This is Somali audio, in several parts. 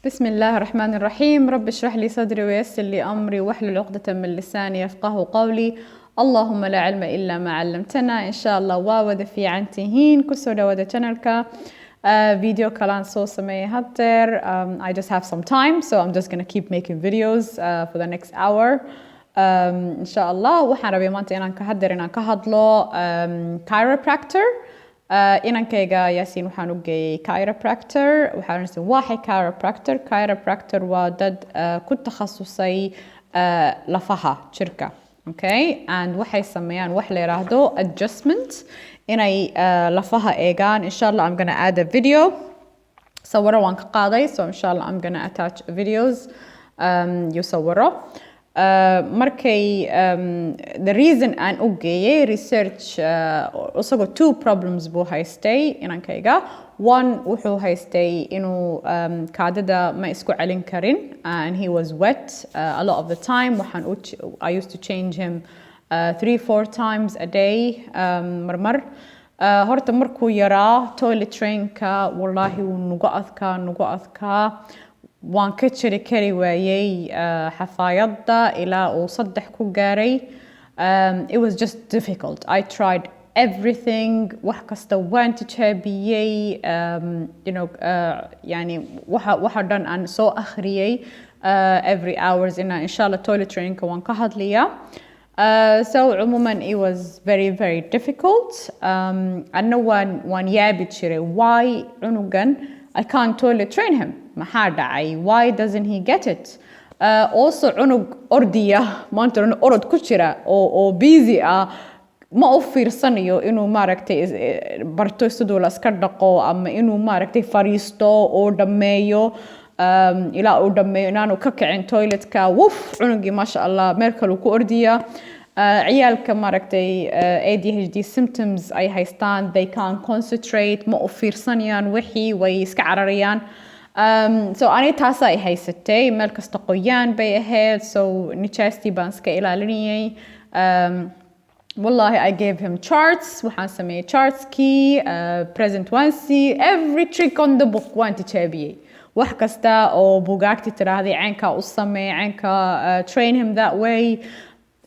بسم الله الرحمن الرحيم. رب اشرح لي صدري ويسر لي أمري واحلل عقدة من لساني يفقه قولي. اللهم لا علم إلا ما علمتنا. إن شاء الله وawada fiican tihiin kusoo dhawaada channelka video kalaan soo sameeyay haddeer. I just have some time, so I'm just gonna keep making videos for the next hour. إن شاء الله waxaan rabay maanta inaan ka hadlo chiropractor. inankayga Yaasiin waxaan u geeyay chiropractor. waxaan nasi waxay chiropractor waa dad ku takhasusay lafaha jirka. Okay, and waxay sameeyaan wax la yiraahdo adjustment inay lafaha eegaan. Inshallah I'm going to add a video sawiro waan ka qaaday, so inshallah I'm going to attach videos you sawiro. markay the reason aan u geeyay research isago two problems buu haystay inankayga. One wuxuu haystay inuu kaadida ma isku celin karin, and he was wet a lot of the time. I used to change him 3-4 times a day marmar. horta markuu yaraa toilet trainka wallahi wuu nugu adkaa waan ka jiri kari waayay xafaayadda ilaa uu 3 ku gaaray. It was just difficult. I tried everything. wax kasta waan tijaabiyay. yani waxa dhan aan soo akhriyay every hours inshallah toilet trainka waan ka hadliyaa. So عموما it was very very difficult. أنا waan yaabi jiray why cunugan I can't toilet train him. maxaa dhacay? Why doesn't he get it? Also cunug ordiya maanta orod ku jira oo busy ma u fiirsanayo inuu maaragtay barto sidoo la iska dhaqo ama inuu maaragtay fariisto oo dhameeyo ilaa uu dhameeyo inaanu ka kicin toiletka. cunugii masha Allah meel kale ku ordiya. ciyaalka maaragtay ADHD symptoms ay haystaan, they can't concentrate, ma u fiirsanayaan wixii, way iska cararayaan. So ani taas ay haysatay, meel kasta qoyaan bay ahayd, so nijaastii baan iska ilaalinayay. Wallahi I gave him charts. waxaan sameeyay chartskii, present once, every trick on the book waan tijaabiyay. wax kasta oo buugaagti tiraahday caynka u samee, caynka train him that way.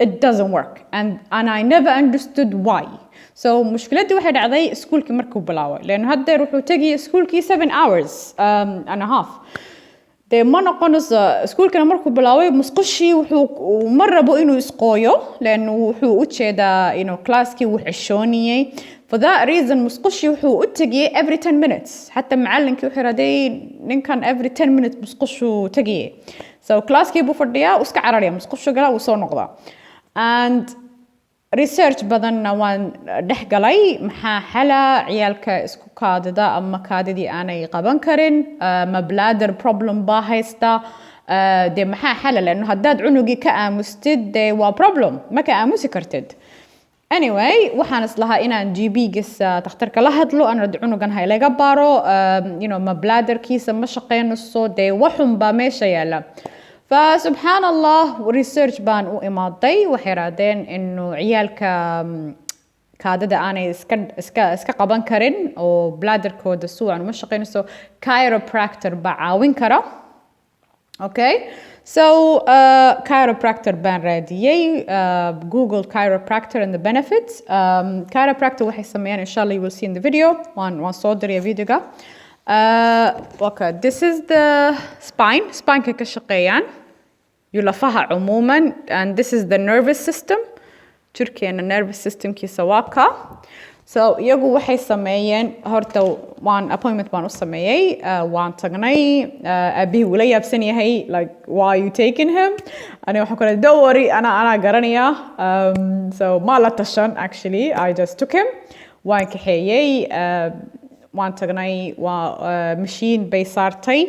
It doesn't work, and I never understood why. So mushkiladii waxay dhacday iskuulkii markuu bilaaway, leanno haddeer wuxuu tegay iskuulkii 7 hours and a half. dee ma noqonayso iskuulkana markuu bilaaway musqushii wuxuu ma rabo inuu isqooyo, leanno wuxuu u jeedaa classkii wuu xishooniyay. For that reason musqushii wuxuu u tegay every 10 minutes. xataa macallinkii wuxuu raday ninkan every 10 minutes musqushuu tegay. So classkii buu fadhiyaa, uu iska cararaya, musqushu galaa, uu soo noqdaa. And research badanna waan dhex galay. maxaa xala ciyaalka isku kaadida ama kaadidii aanay qaban karin? ma bladder problem baa haysta? dee maxaa xala? leanno haddaad cunugii ka aamustid dee waa problem, ma ka aamusi kartid. Anyway, waxaan islahaa inaan GP-giisa takhtarka la hadlo, aan cunugan ha ilaga baaro. ma bladderkiisa ma shaqeynayso, dee waxun baa meesha yaala. فسبحان الله research baan u imaaday. waxay raadeen inuu ciyaalka kaadida aanay iska qaban karin oo bladderkooda suucan uma shaqeynayso. chiropractor baa caawin kara. Okay, so chiropractor baan raadiyay. Google chiropractor and the benefits. Chiropractor waxay sameeyaan, inshallah you will see in the video. waan soo diraya videoga. Okay, this is the spineka ka shaqeeyaan lafaha cumuuman, and this is the nervous system. jirkeena nervous systemkiisa waa ka. So iyagu waxay sameeyeen, horta appointment baan u sameeyay. waan tagnay. aabihii wuu la yaabsan yahay, like why are you taking him? ani waxaan ku leeyahay don't worry, anaa garanaya. So ma la tashan, actually I just took him. waan kaxeeyay. waan tagnay. waa machine bay saartay.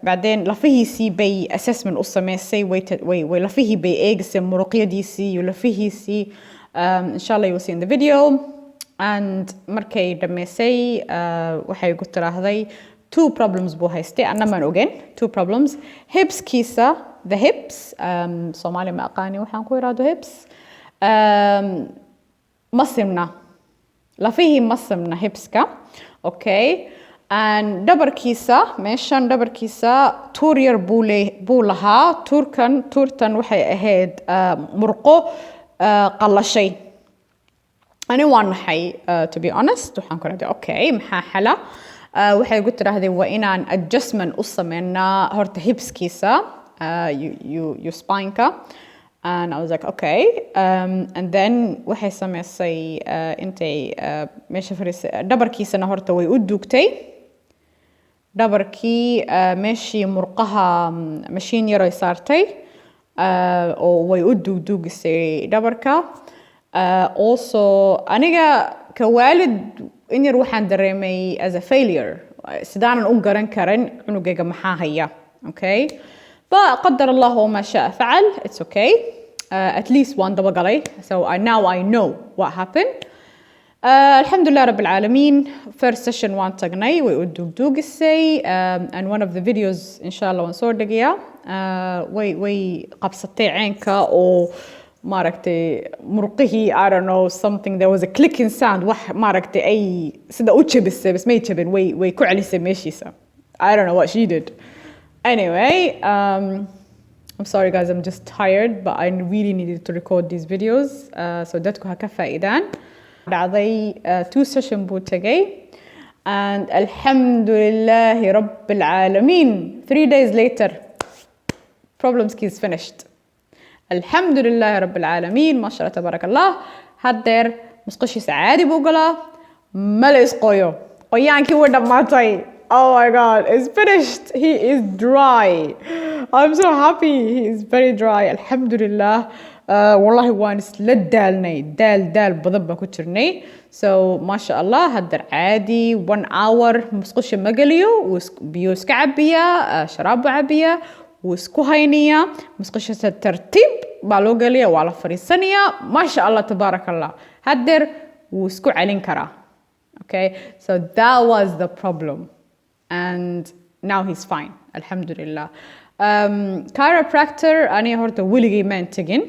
بعدين lafihiisii bay assessment u sameysay. way lafihii bay eegisay, muruqyadiisii iyo lafihiisii. inshallah you will see in the video. and markay dhameysay waxay ku tiraahday 2 problems buu haystay. anna maan ogeyn 2 problems. hipskiisa, the hips, Soomaali ma aqaani waxaan ku iraahdo hips. ma simna lafihii, ma simna hipska. Okay, and dhabarkiisa meeshan dhabarkiisa tuur yar buu lahaa tuurtan waxay ahayd murqo qallashay ani waan naxay to be honest waxaan ku raadiyay okay maxaa xala waxay igu tiraahday waa inaan adjustment u sameynaa horta hipskiisa you spine-ka and I was like okay and then waxay sameysay intay meesha fariisay dhabarkiisana horta way u duugtay dhabarkii meeshii murqaha mashiin yar ay saartay oo way u duugduugisay dhabarka also aniga ka waalid in yar waxaan dareemay as a failure sidaanan u garan karin cunugayga maxaa haya okay but qadar Allah ma shaa fa'al it's okay at least waan daba galay so now I know what happened alhamdulillah rabbil alamin first session waan tagnay way u duugduugisay and one of the videos inshallah waan soo dhigayaa way qabsatay ceenka oo maaragtay murqihii I don't know something there was a clicking sound wax maaragtay ay sida u jabisay bas may jabin way ku celisay meeshiisa I don't know what she did anyway I'm sorry guys I'm just tired but I really needed to record these videos so dadku ha ka faa'iidaan dhacday 2 session buu tagay and alhamdulillah rabbil alamin 3 days later problems is finished alhamdulillah rabbil alamin ma sha Allah tabarakallah haddeer musqashiisa caadi buu galaa ma la isqooyo qoyaankii wuu dhammaatay oh my god it's finished he is dry I'm so happy he is very dry alhamdulillah wallahi waan isla daalnay daal badan baan ku jirnay so ma sha Allah haddeer caadi 1 hour musqasha ma galiyo biyo iska cabiya sharaab cabiya wuu isku haynayaa musqashiisa tartiib baa loo geliyaa waa la fariisanayaa ma sha Allah tabarakallah haddeer wuu isku celin karaa okay so that was the problem and now he's fine alhamdulillah chiropractor ani horta weligay maan tegin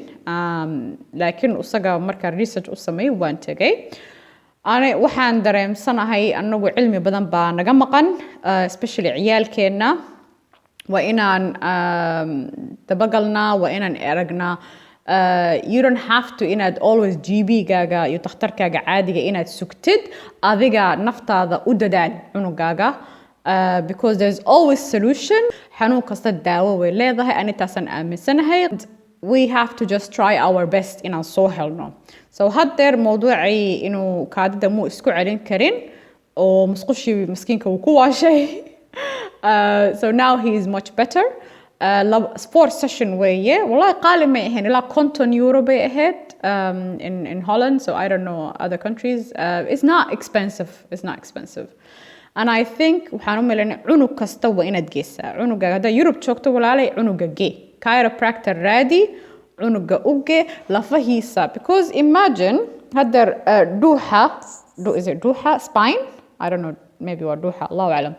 laakiin usaga markaa research u sameeyay waan tegay ani waxaan dareemsanahay anagu cilmi badan baa naga maqan especially ciyaalkeena waa inaan dabagalnaa waa inaan aragnaa you don't have to inaad always GB-gaaga iyo takhtarkaaga caadiga inaad sugtid adiga naftaada u dadaal cunugaaga because there's always solution xanuun kasta daawo way leedahay anitaasan aaminsanahay we have to just try our best inaan soo helno so haddeer mawduucii inuu kaadida muu isku celin karin oo musqushii miskiinka uu ku waashay so now he is much better sport session weeye wallahi qaali ma ahayn ilaa €50 bay ahayd in Holland so I don't know other countries it's not expensive and I think waxaan u malaynay cunug kasta waa inaad geysaa cunuga hadda Europe joogto walaalay cunuga gee chiropractor raadi cunuga uge lafahiisa because imagine hadda duuxa spine I don't know maybe waa duuxa Allahu a'lam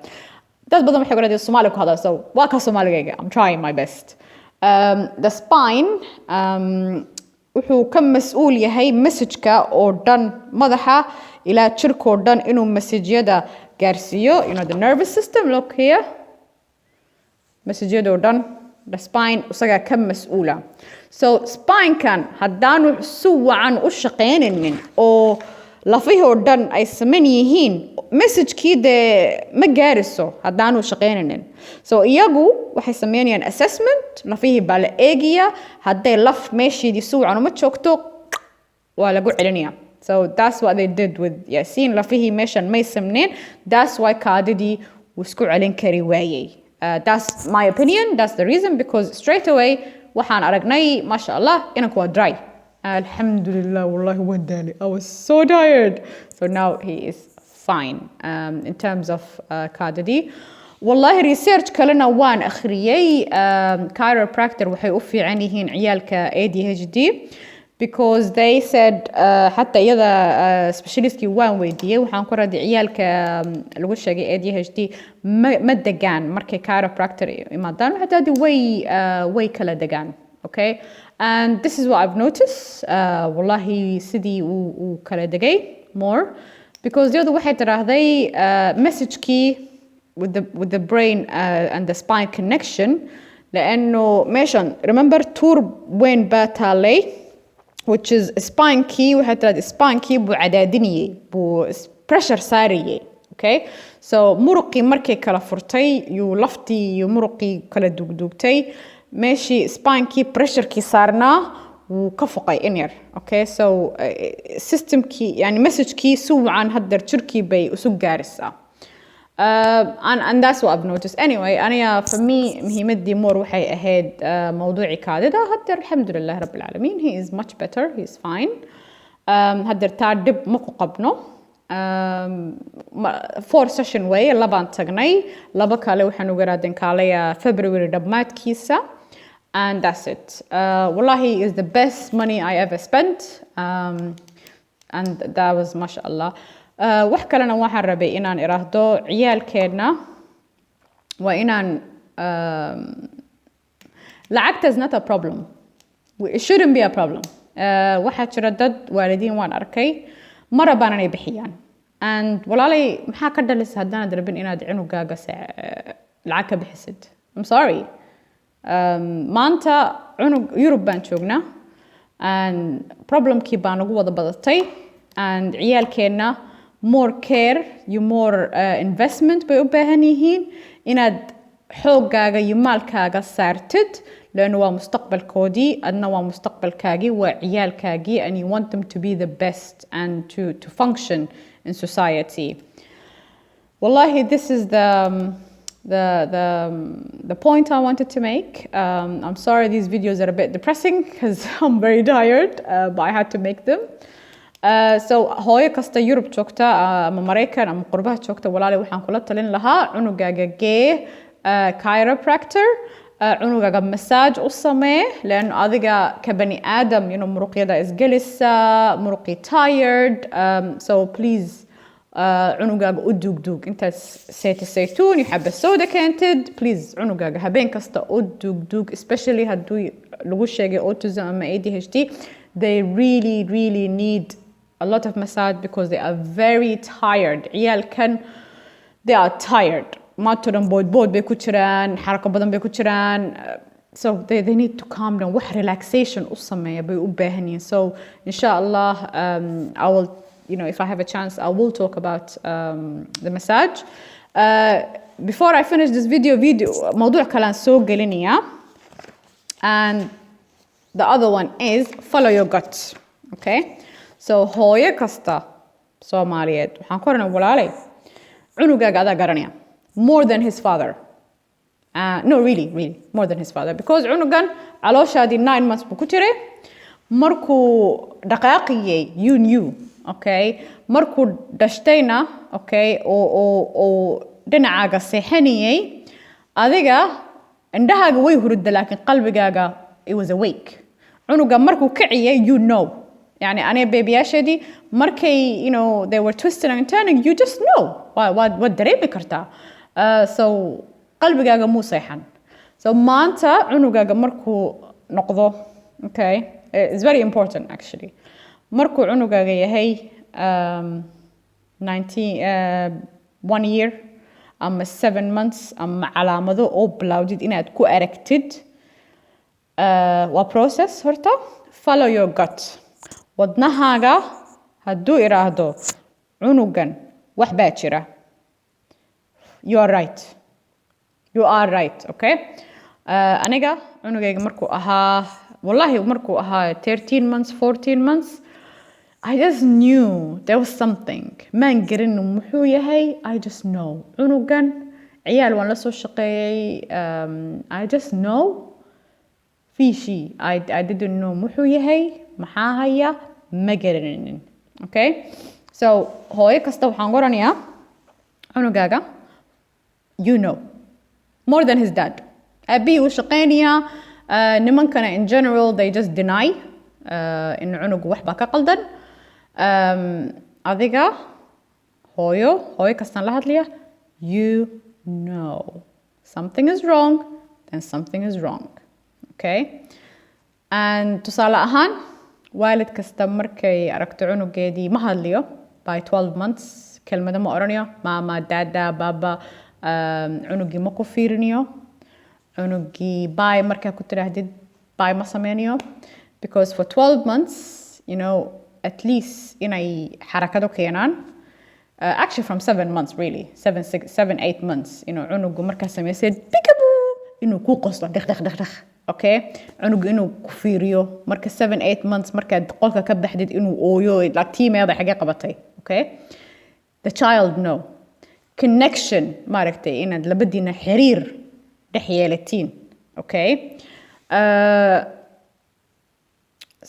dad badan waxay qorayaan Soomaali ku hadla so waa ka Soomaaligayga I'm trying my best the spine wuxuu ka mas'uul yahay message-ka oo dhan madaxa ilaa jirka oo dhan inuu message-yada gaarsiiyo the nervous system look here message-yada oo dhan the spine usaga ka mas'uula so spine-kan haddaanu si wacan u shaqaynaynin oo lafihii oo dhan ay saman yihiin message-kii dee ma gaariso haddaanu shaqaynaynin so iyagu waxay sameynayaan assessment lafihii baa la eegaya hadday laf meeshiidii si wacan uma joogto waa lagu celinayaa so that's what they did with Yasin lafihii meeshan may samneen that's why kaadidii wuu isku celin kari waayey that's my opinion that's the reason because straight away waxaan aragnay masha Allah inanku waa dry alhamdulillah wallahi waan daalay I was so tired so now he is fine in terms of kaadidii wallahi research kalena waan akhriyay chiropractor waxay u fiican yihiin ciyaalka ADHD because they said حتى iyada specialist-kii waan weydiiyay waxaan ku raadiyay ciyaalka lagu sheegay ADHD ma degaan markay chiropractor imaadaan xataa way kala degaan okay and this is what I've noticed wallahi sidii uu kala degay more because iyadu waxay tiraahday message-kii with the brain and the spine connection لأنه ماشان remember تور وين باتالي which is spine key وحتى spine key بعدادنية pressure سارية okay so مرقي مركي كلا فرتي يو لفتي يو مرقي كلا دوغتي ماشي spine key pressure كي صارنا وكفقي إنير okay so system key يعني message key سو عن هدر تركي بي وسو جارسة and that's what I've noticed anyway أنا for me مهمتي more وحي ahead موضوعي كادة هدر الحمد لله رب العالمين he is much better he is fine هدر تعدب مكو قبنه 4 session way لبان تغني لبا كالي وحنو قرادين كالي February دبمات كيسا and that's it والله is the best money I ever spent and that was ما شاء الله wax kalena waxaan rabay inaan iraahdo ciyaalkeena waa inaan lacagta is not a problem it shouldn't be a problem waxaa jira dad waalidiin waan arkay mara baanan ay bixiyaan and walaalay maxaa ka dhalis haddaanad rabin inaad cunugaaga lacag ka bixisid I'm sorry maanta cunug Yurub baan joognaa and problemkii baan ugu wada badatay and ciyaalkeena more care you more investment bay u baahan yihiin inaad xoogaaga iyo maalkaaga saartid لأنه waa mustaqbalkoodii adna waa mustaqbalkaagii waa ciyaalkaagii and you want them to be the best and to function in society wallahi this is the point I wanted to make I'm sorry these videos are a bit depressing because I'm very tired but I had to make them so hooyo kasta Yurub joogta ama Mareykan ama qurbaha joogta walaali waxaan kula talin lahaa cunugaaga gee chiropractor cunugaaga massage u samee لأنه adiga ka bani aadam muruqyada isgelisa muruqi tired so please cunugaaga u duugduug intaad seeta saytuun iyo xabba sooda keentid please cunugaaga habeen kasta u duugduug especially hadduu lagu sheegay autism ama ADHD they really need a lot of massage because they are very tired ciyaalkan they are tired maaturan boodbood bay ku jiraan xarako badan bay ku jiraan so they need to calm down wax relaxation u sameeya bay u baahan yihiin so inshallah I will if I have a chance I will talk about the massage before I finish this video موضوع kalaan soo gelinaya and the other one is follow your gut okay so hooyo kasta Soomaaliyeed waxaan ku oranay walaalay cunugaaga adaa garanaya more than his father no really more than his father because cunugan calooshaadii 9 months buu ku jiray markuu dhaqaaqiyay you knew okay markuu dhashtayna okay oo dhinacaaga seexanayay adiga indhahaaga way hurudda laakiin qalbigaaga it was awake cunuga markuu kiciyay you know يعني أنا بيبياشدي مركي they were twisting and turning you just know what دريبي كرتا so قلبي مو صيحن so ما أنت عنقاق مركو نقضه okay it's very important actually مركو عنقاق يهي 1 year أما 7 months أما علامة أو بلاوديد إنها تكو erected و process هرتا follow your gut wadnahaaga hadduu iraahdo cunugan wax baa jira you are right okay aniga cunugayga markuu ahaa wallahi markuu ahaa 13 months 14 months I just knew there was something maan garin muxuu yahay I just know cunugan ciyaal waan la soo shaqeeyay I just know fiishi I didn't know muxuu yahay maxaa haya ma garanaynin okay so hooyo kasta waxaan qoranayaa cunugaaga you know more than his dad abi uu shaqeynaya nimankana in general they just deny in cunugu wax baa ka qaldan adiga hooyo kastaan la hadlaya you know something is wrong then something is wrong okay and tusaale ahaan waalid kasta markay aragto cunugeedii ma hadliyo by 12 months kelmada ma oranayo mama dada baba cunugii ma ku fiirinayo cunugii bye markaa ku tiraahdid bye ma sameynayo because for 12 months you know at least inay xarakado keenaan actually from 7 months really 7 8 months you know cunugu markaa sameysid peekaboo inuu ku qoslo dhaq okay cunugu inuu ku fiiriyo marka 7 8 months markaad qolka ka baxdid inuu ooyo like tiimeeda xagee qabatay okay the child know connection maaragtay inaad labadiina xiriir dhex yeelatiin okay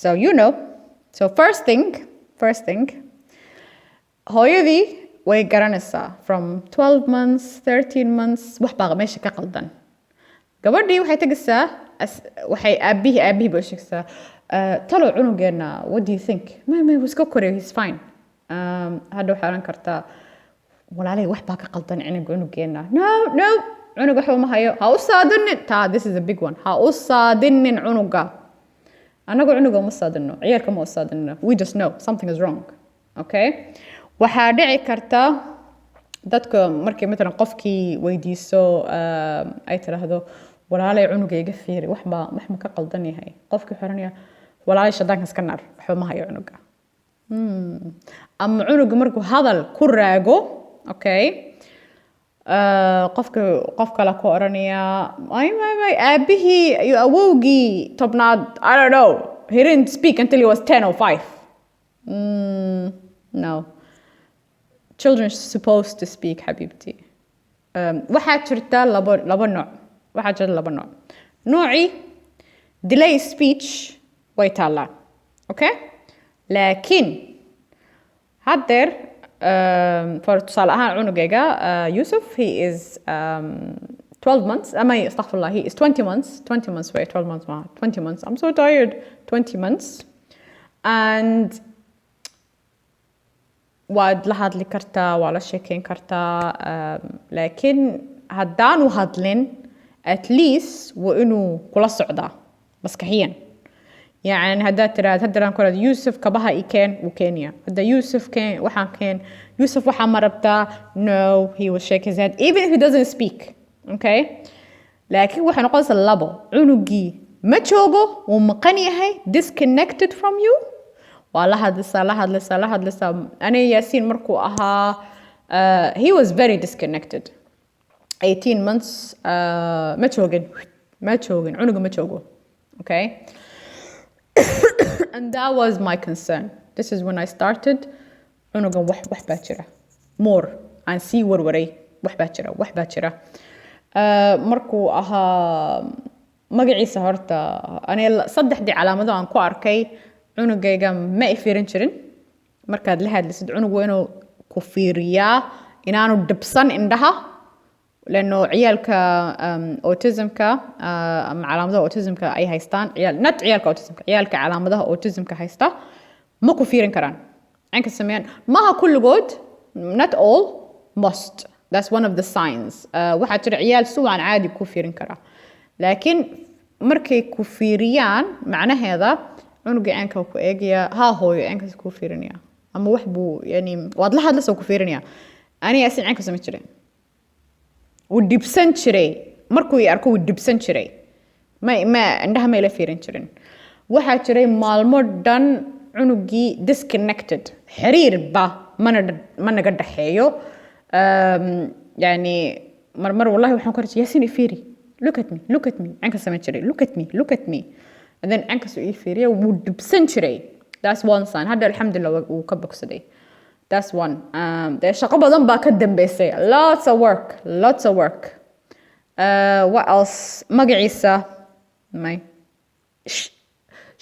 so you know so first thing hooyadii way garanaysaa from 12 months 13 months wax baa meesha ka qaldan gabadhii waxay tagaysaa waxay aabbihii bay sheegaysaa talo cunugeena what do you think may iska koreyo he's fine hadda waxay oran kartaa walaalay wax baa ka qaldan cunugeena no cunug wax uma hayo ha u saadinin this is a big one ha u saadinin cunuga anagu cunuga uma saadino ciyarka ma u saadino we just know something is wrong okay waxaa dhici karta dadka markay matalan qofkii weydiiso ay tiraahdo walaalay cunuga iga fiiri wax ma ka qaldan yahay qofkii xoranaya walaalay shadaanka iska nar wax ma hayo cunuga ama cunuga markuu hadal ku raago okay qof kale ku oranaya ay aabihii iyo awowgii tobnaad I don't know he didn't speak until he was 10 or 5 no children are supposed to speak حبيبتي waxaa jirta laba nooc noocii delay speech way taalaa okay laakiin haddeer for tusaale ahaan cunugayga Yusuf he is 12 months astaghfirullah he is 20 months wait 12 months 20 months I'm so tired 20 months and waad la hadli kartaa waa la sheekeyn kartaa laakiin haddaanu hadlin at least waa inuu kula socdaa maskaxiyan يعني هذا ترى هذا كله يوسف كبها إيكين وكينيا هذا يوسف كين وحن كين يوسف وحن مربتا no he will shake his head even if he doesn't speak okay لكن وحن قص اللبو عنقي ما تشوبه ومقني هاي disconnected from you والله هذا لسه أنا ياسين مركو he was very disconnected 18 months ما تشوقن عنقه ما تشوقه okay and that was my concern this is when I started cunuga wax baa jira more aan sii warwaray wax baa jira markuu ahaa magaciisa horta aniga saddexdii calaamado aan ku arkay cunugayga ma i fiirin jirin markaad la hadlisid cunugu inuu ku fiiriyaa inaanu dhibsan indhaha لأنه عيالك أوتيزمك علامة أوتيزمك أي هايستان not عيالك أوتيزمك عيالك علامة أوتيزمك هايستا ما كفيرين كران عنك السميان ما كل جود not all must that's one of the signs واحد ترى عيال سوى عن عادي كفيرين كرا لكن مركي كفيريان معنى هذا عنق عنك وكأجيا هو عنك كفيرين يا أما وحبو يعني واضح هذا لسه كفيرين يا أنا ياسين عنك سميتشري ودبسن jiray markuu arko ودبسن jiray ma indhaha ma ila fiirin jirin waxa jiray maalmo dhan cunugii disconnected xiriir ba mana naga dhaxeeyo yani mar wallahi waxaan ku rajay Yasin fiiri look at me anka sama jiray look at me and then anka soo fiiriyo ودبسن jiray that's one sign hadda alxamdulillah uu ka bogsaday that's one the shaqo badan baa ka dambeysay lots of work what else magaciisa may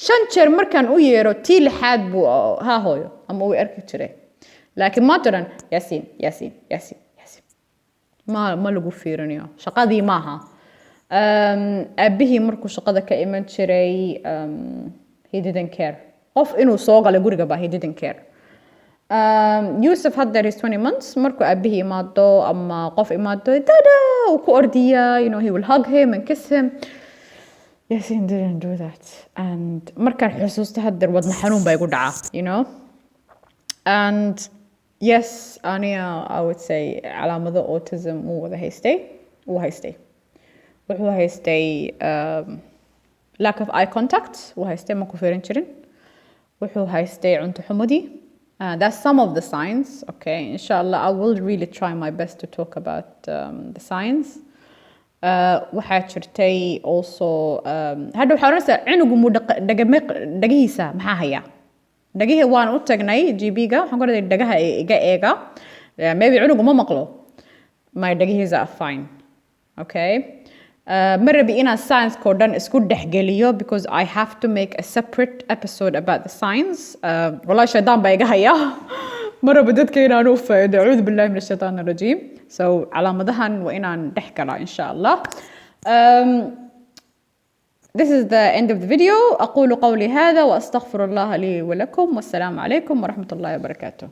shan jeer markaan u yeero tii lixaad buu hooyo ama uu arki jiray laakiin ma taran Yasin ma lagu fiirinayo shaqadii maaha aabihii markuu shaqada ka iman jiray he didn't care qof inuu soo galay guriga baa he didn't care Yusuf had there is 20 months markuu aabihii imaado ama qof imaado dada uu ku ordiya you know he will hug him and kiss him Yasin didn't do that and markaan xusuusta hadda wadna xanuun baa igu dhaca you know and yes أنا I would say علامة autism مو وذا هيستي wuxuu haystay lack of eye contact wuxuu haystay ma ku fiirin jirin wuxuu haystay cunto xumadi that's some of the signs okay inshallah I will really try my best to talk about the signs waxaa jirtay also hadda waxaa oranaysaa cunugu mu dhagahiisa maxaa haya dhagihii waan u tagnay GB-ga waxaan ku dhahay dhagaha iga eega maybe cunugu ma maqlo my dhagihiisa are fine okay ma rabi inaan science-ko dhan isku dhexgeliyo because I have to make a separate episode about the science wallahi shaydaan baa iga haya ma rabo dadka inaan u faa'iido acuudu billahi min ashaytaan arajiim so calaamadahan waa inaan dhex galaa insha Allah This is the end of the video أقول قولي هذا وأستغفر الله لي ولكم والسلام عليكم ورحمة الله وبركاته